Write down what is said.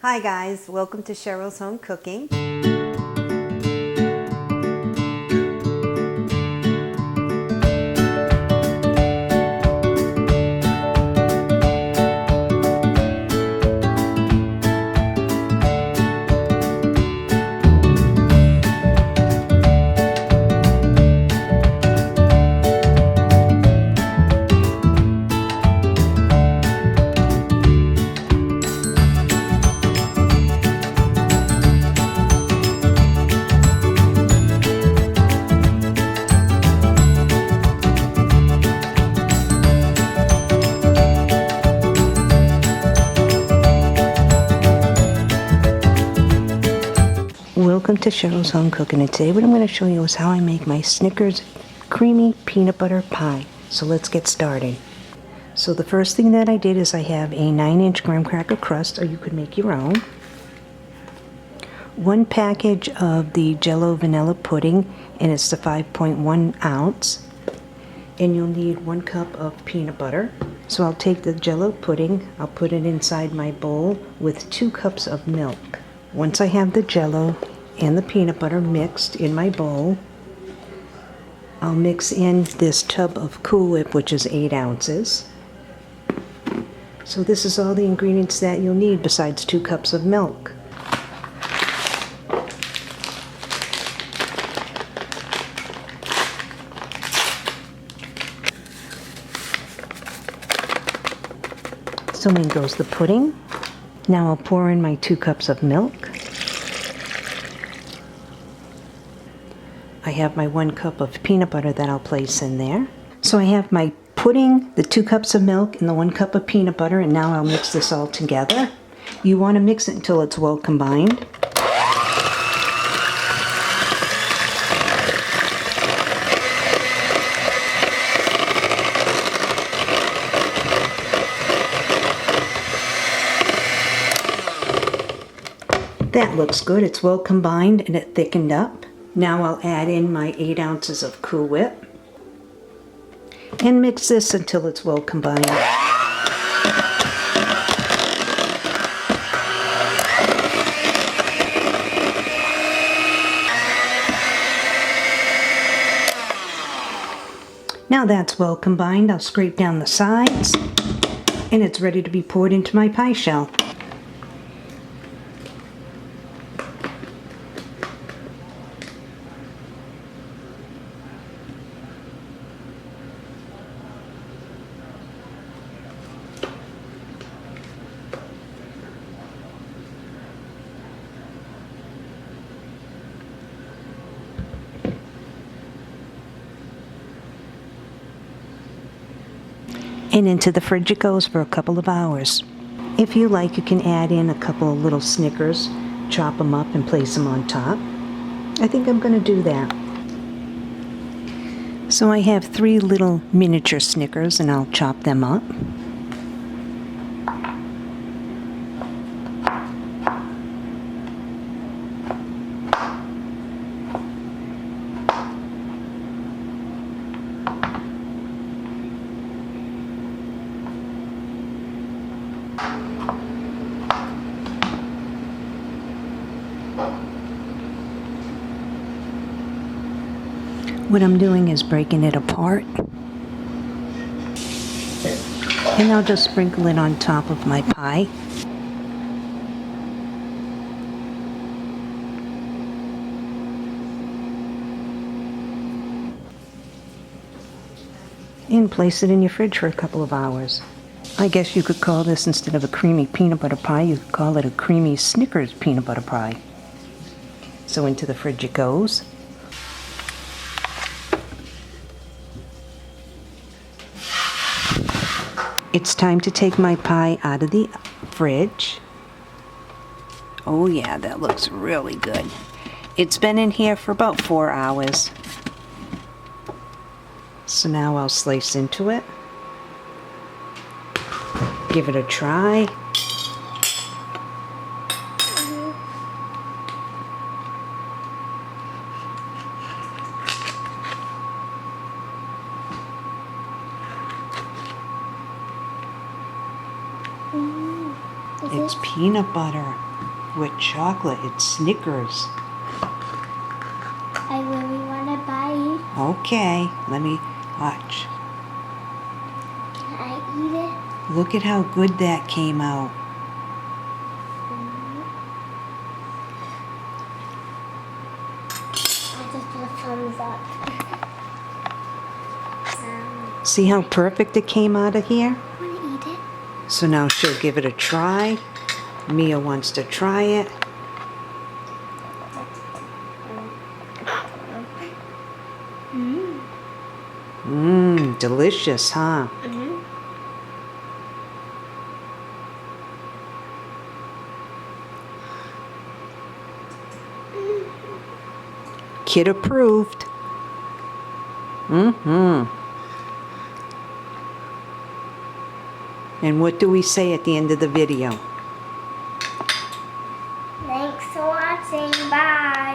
Hi guys, welcome to Cheryl's Home Cooking. Welcome to Cheryl's Home Cooking, and today what I'm going to show you is how I make my Snickers creamy peanut butter pie. So let's get started. So the first thing that I did is I have a 9-inch graham cracker crust, or you could make your own. 1 package of the Jello vanilla pudding, and it's the 5.1 ounce. And you'll need 1 cup of peanut butter. So I'll take the Jello pudding, I'll put it inside my bowl with 2 cups of milk. Once I have the Jello and the peanut butter mixed in my bowl, I'll mix in this tub of Cool Whip, which is 8 ounces. So this is all the ingredients that you'll need besides 2 cups of milk. So in goes the pudding. Now I'll pour in my 2 cups of milk. I have my 1 cup of peanut butter that I'll place in there. So I have my pudding, the 2 cups of milk, and the 1 cup of peanut butter, and now I'll mix this all together. You want to mix it until it's well combined. That looks good. It's well combined and it thickened up. Now I'll add in my 8 ounces of Cool Whip and mix this until it's well combined. Now that's well combined, I'll scrape down the sides and it's ready to be poured into my pie shell. And into the fridge it goes for a couple of hours. If you like, you can add in a couple of little Snickers, chop them up and place them on top. I think I'm going to do that. So I have 3 little miniature Snickers and I'll chop them up. What I'm doing is breaking it apart, and I'll just sprinkle it on top of my pie. And place it in your fridge for a couple of hours. I guess you could call this, instead of a creamy peanut butter pie, you could call it a creamy Snickers peanut butter pie. So into the fridge it goes. It's time to take my pie out of the fridge. Oh yeah, that looks really good. It's been in here for about 4 hours. So now I'll slice into it. Give it a try. It's peanut butter. with chocolate. It's Snickers. I really want to bite. Okay, let me watch. Can I eat it? Look at how good that came out. I just put a thumbs up. See how perfect it came out of here? I want to eat it. So now she'll give it a try. Mia wants to try it. Delicious, huh? Kid approved. And what do we say at the end of the video? Thanks for watching. Bye.